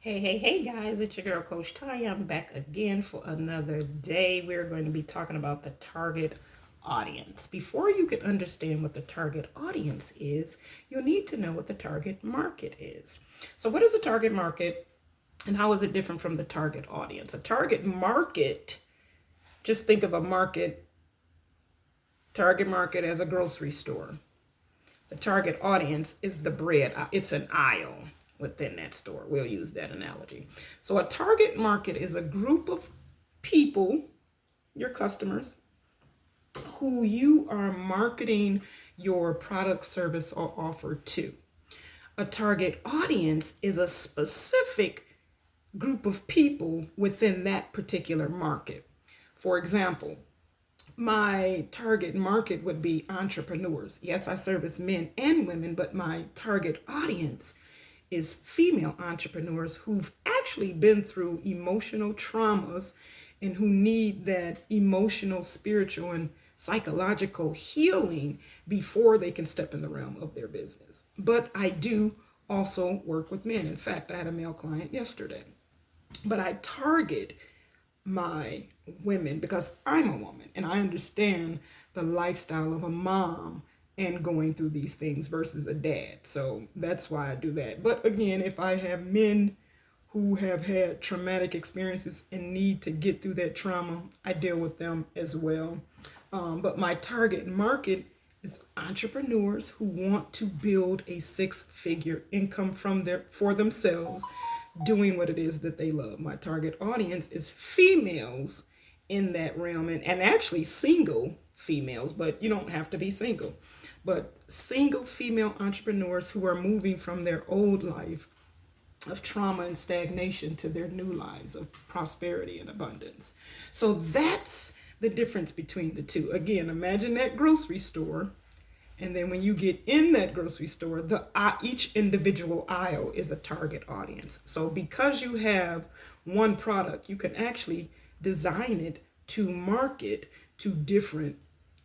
Hey guys, it's your girl Coach Ty. I'm back again for another day. We're going to be talking about the target audience. Before you can understand what the target audience is, you'll need to know what the target market is. So, what is a target market and how is it different from the target audience? A target market, just think of a target market as a grocery store. The target audience is the bread, it's an aisle within that store. We'll use that analogy. So, a target market is a group of people, your customers, who you are marketing your product, service, or offer to. A target audience is a specific group of people within that particular market. For example, my target market would be entrepreneurs. Yes, I service men and women, but my target audience is female entrepreneurs who've actually been through emotional traumas and who need that emotional, spiritual, and psychological healing before they can step in the realm of their business. But I do also work with men. In fact, I had a male client yesterday. But I target my women because I'm a woman and I understand the lifestyle of a mom and going through these things versus a dad. So that's why I do that. But again, if I have men who have had traumatic experiences and need to get through that trauma, I deal with them as well. But my target market is entrepreneurs who want to build a six-figure income for themselves doing what it is that they love. My target audience is females in that realm and actually single females, but you don't have to be single. But single female entrepreneurs who are moving from their old life of trauma and stagnation to their new lives of prosperity and abundance. So that's the difference between the two. Again, imagine that grocery store. And then when you get in that grocery store, each individual aisle is a target audience. So because you have one product, you can actually design it to market to different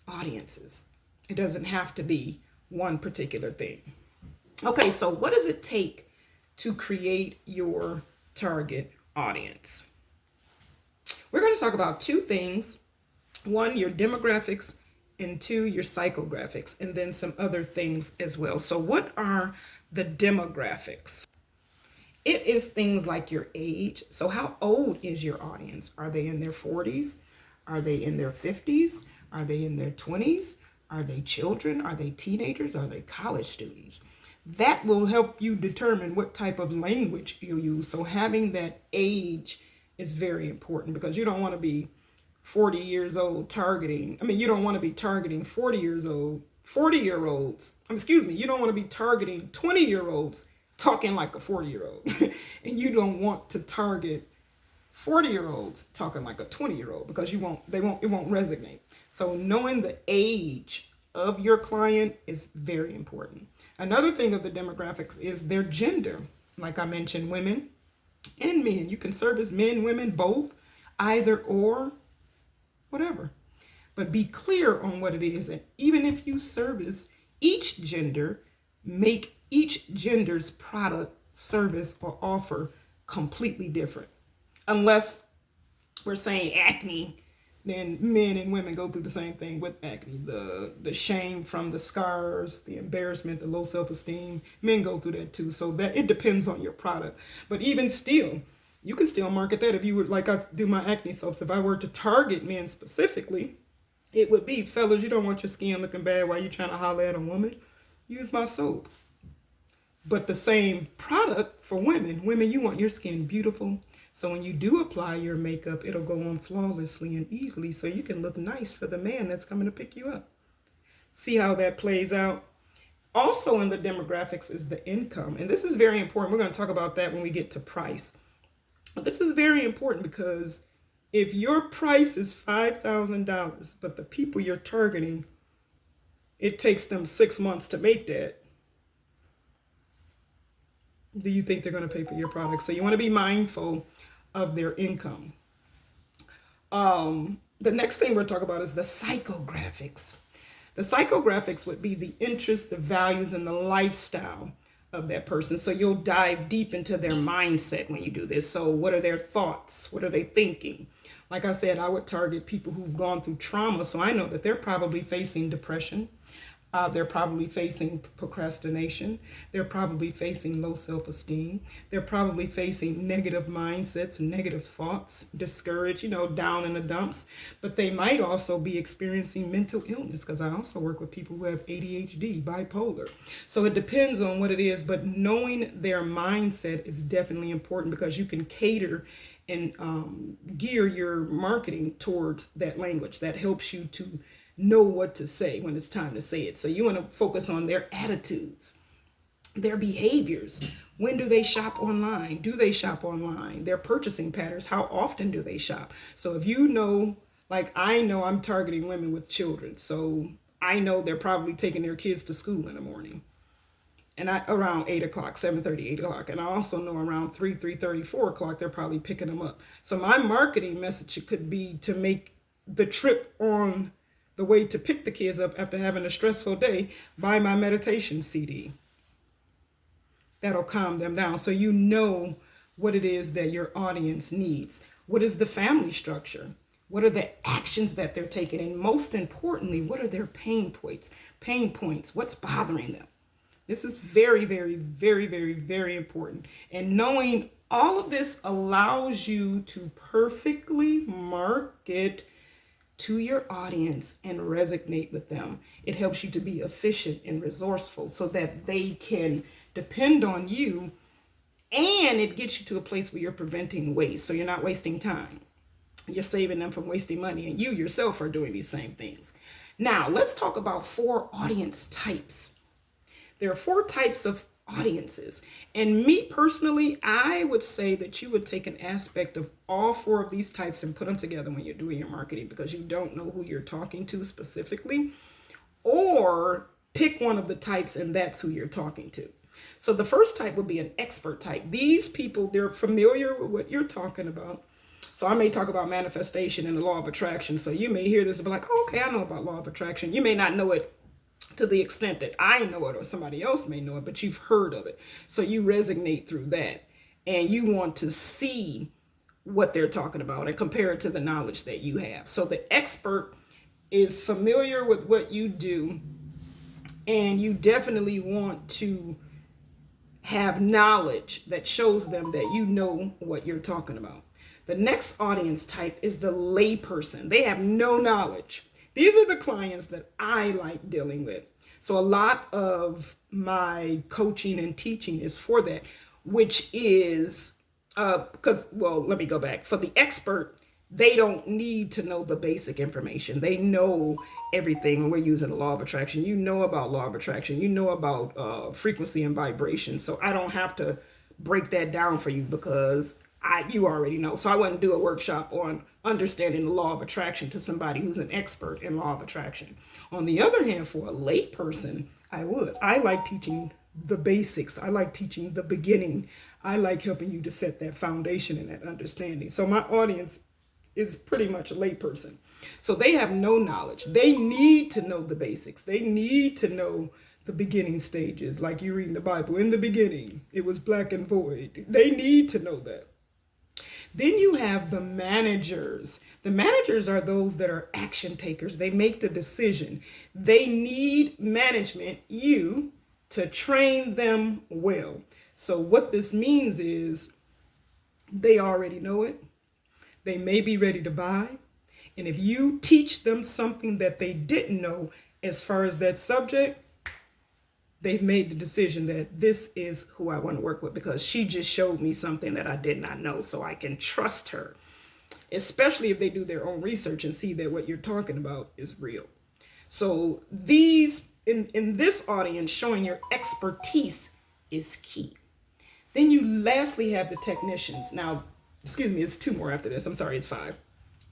audiences. It doesn't have to be one particular thing. Okay, so what does it take to create your target audience? We're going to talk about two things. One, your demographics, and two, your psychographics, and then some other things as well. So what are the demographics? It is things like your age. So how old is your audience? Are they in their 40s? Are they in their 50s? Are they in their 20s? Are they children? Are they teenagers? Are they college students? That will help you determine what type of language you use. So having that age is very important because you don't want to be 40 years old you don't want to be targeting 40-year-olds. You don't want to be targeting 20-year-olds talking like a 40-year-old. And you don't want to target 40-year-olds talking like a 20-year-old because it won't resonate. So knowing the age of your client is very important. Another thing of the demographics is their gender. Like I mentioned, women and men. You can service men, women, both, either or, whatever. But be clear on what it is. And even if you service each gender, make each gender's product, service, or offer completely different. Unless we're saying acne, then men and women go through the same thing with acne. The shame from the scars, the embarrassment, the low self-esteem, men go through that too. So that it depends on your product. But even still, you can still market that. If you would, like I do my acne soaps, if I were to target men specifically, it would be, fellas, you don't want your skin looking bad while you're trying to holler at a woman. Use my soap. But the same product for women. Women, you want your skin beautiful. So when you do apply your makeup, it'll go on flawlessly and easily so you can look nice for the man that's coming to pick you up. See how that plays out? Also in the demographics is the income. And this is very important. We're going to talk about that when we get to price. But this is very important because if your price is $5,000, but the people you're targeting, it takes them 6 months to make that, do you think they're going to pay for your product? So you want to be mindful of their income. The next thing we're talking about is the psychographics. The psychographics would be the interests, the values, and the lifestyle of that person. So you'll dive deep into their mindset when you do this. So what are their thoughts? What are they thinking? Like I said, I would target people who've gone through trauma. So I know that they're probably facing depression. They're probably facing procrastination. They're probably facing low self-esteem. They're probably facing negative mindsets, negative thoughts, discouraged, down in the dumps. But they might also be experiencing mental illness, because I also work with people who have ADHD, bipolar. So it depends on what it is, but knowing their mindset is definitely important, because you can cater and gear your marketing towards that language that helps you to know what to say when it's time to say it. So you want to focus on their attitudes, their behaviors. When do they shop online? Do they shop online? Their purchasing patterns. How often do they shop? So if you know, like I know I'm targeting women with children. So I know they're probably taking their kids to school in the morning. And around 8 o'clock, 7:30, 8 o'clock. And I also know around 3:30, 4 o'clock, they're probably picking them up. So my marketing message could be to make the trip on the way to pick the kids up after having a stressful day, buy my meditation CD. That'll calm them down. So you know what it is that your audience needs. What is the family structure? What are the actions that they're taking? And most importantly, what are their pain points? Pain points. What's bothering them? This is very, very, very, very, very important. And knowing all of this allows you to perfectly market to your audience and resonate with them. It helps you to be efficient and resourceful so that they can depend on you, and it gets you to a place where you're preventing waste. So you're not wasting time. You're saving them from wasting money, and you yourself are doing these same things. Now, let's talk about 4 audience types. There are 4 types of audiences. And me personally, I would say that you would take an aspect of all 4 of these types and put them together when you're doing your marketing, because you don't know who you're talking to specifically, or pick one of the types and that's who you're talking to. So the first type would be an expert type. These people, they're familiar with what you're talking about. So I may talk about manifestation and the law of attraction. So you may hear this and be like, oh, okay, I know about law of attraction. You may not know it to the extent that I know it or somebody else may know it, but you've heard of it. So you resonate through that, and you want to see what they're talking about and compare it to the knowledge that you have. So the expert is familiar with what you do, and you definitely want to have knowledge that shows them that you know what you're talking about. The next audience type is the layperson. They have no knowledge. These are the clients that I like dealing with. So a lot of my coaching and teaching is for that, which is let me go back. For the expert, they don't need to know the basic information. They know everything. We're using the law of attraction. You know about law of attraction. You know about frequency and vibration. So I don't have to break that down for you, because you already know. So I wouldn't do a workshop on understanding the law of attraction to somebody who's an expert in law of attraction. On the other hand, for a lay person, I would. I like teaching the basics. I like teaching the beginning. I like helping you to set that foundation and that understanding. So my audience is pretty much a lay person. So they have no knowledge. They need to know the basics. They need to know the beginning stages, like you read in the Bible. In the beginning, it was black and void. They need to know that. Then you have the managers. The managers are those that are action takers. They make the decision. They need management, you, to train them well. So what this means is they already know it. They may be ready to buy. And if you teach them something that they didn't know as far as that subject, they've made the decision that this is who I want to work with, because she just showed me something that I did not know, so I can trust her, especially if they do their own research and see that what you're talking about is real. So these, in this audience, showing your expertise is key. Then you lastly have the technicians. Now, excuse me, it's 2 more after this. I'm sorry, it's 5.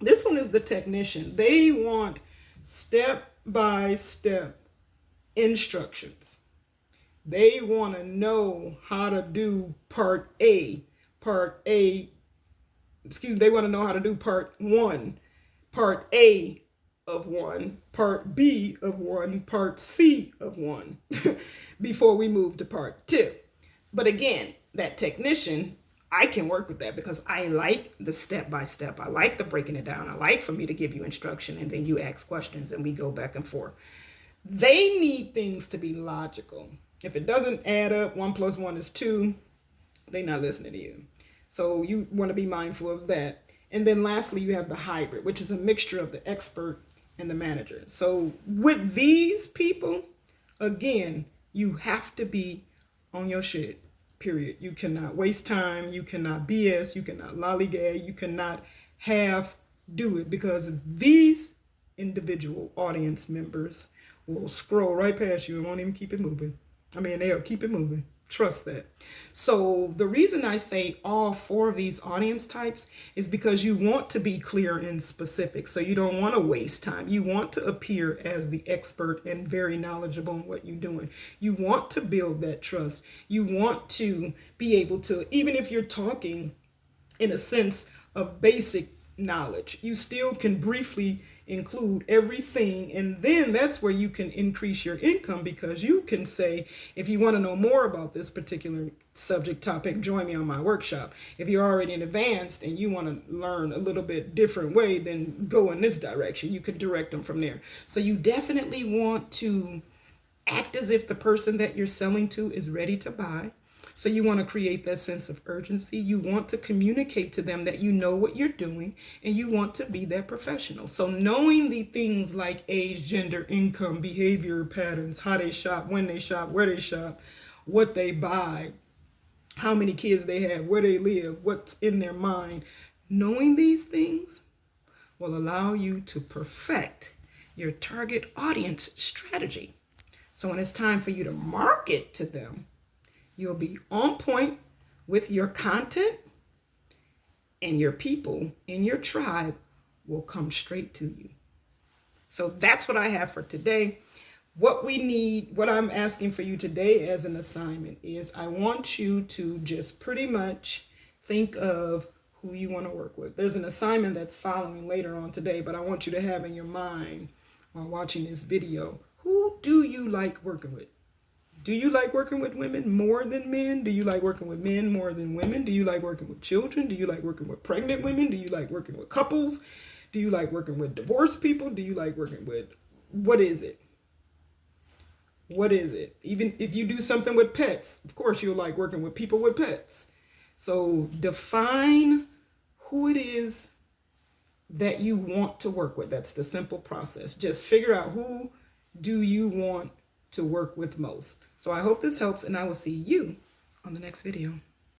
This one is the technician. They want step-by-step instructions. They want to know how to do part A. They want to know how to do part 1, part A of 1, part B of 1, part C of 1, before we move to part 2. But again, that technician, I can work with that because I like the step by step. I like the breaking it down. I like for me to give you instruction and then you ask questions and we go back and forth. They need things to be logical. If it doesn't add up, 1+1 is 2, they're not listening to you. So you want to be mindful of that. And then lastly, you have the hybrid, which is a mixture of the expert and the manager. So with these people, again, you have to be on your shit, period. You cannot waste time. You cannot BS. You cannot lollygag. You cannot half do it, because these individual audience members will scroll right past you and won't even keep it moving. I mean, they'll keep it moving. Trust that. So the reason I say all 4 of these audience types is because you want to be clear and specific. So you don't want to waste time. You want to appear as the expert and very knowledgeable in what you're doing. You want to build that trust. You want to be able to, even if you're talking in a sense of basic knowledge, you still can briefly include everything, and then that's where you can increase your income, because you can say, if you want to know more about this particular subject topic, join me on my workshop. If you're already in advanced and you want to learn a little bit different way, then go in this direction. You can direct them from there. So you definitely want to act as if the person that you're selling to is ready to buy. So you want to create that sense of urgency. You want to communicate to them that you know what you're doing, and you want to be that professional. So knowing the things like age, gender, income, behavior patterns, how they shop, when they shop, where they shop, what they buy, how many kids they have, where they live, what's in their mind. Knowing these things will allow you to perfect your target audience strategy. So when it's time for you to market to them, you'll be on point with your content, and your people in your tribe will come straight to you. So that's what I have for today. What we need, what I'm asking for you today as an assignment is, I want you to just pretty much think of who you want to work with. There's an assignment that's following later on today, but I want you to have in your mind while watching this video, who do you like working with? Do you like working with women more than men? Do you like working with men more than women? Do you like working with children? Do you like working with pregnant women? Do you like working with couples? Do you like working with divorced people? Do you like working with, what is it? What is it? Even if you do something with pets, of course you'll like working with people with pets. So define who it is that you want to work with. That's the simple process. Just figure out, who do you want to work with most. So I hope this helps, and I will see you on the next video.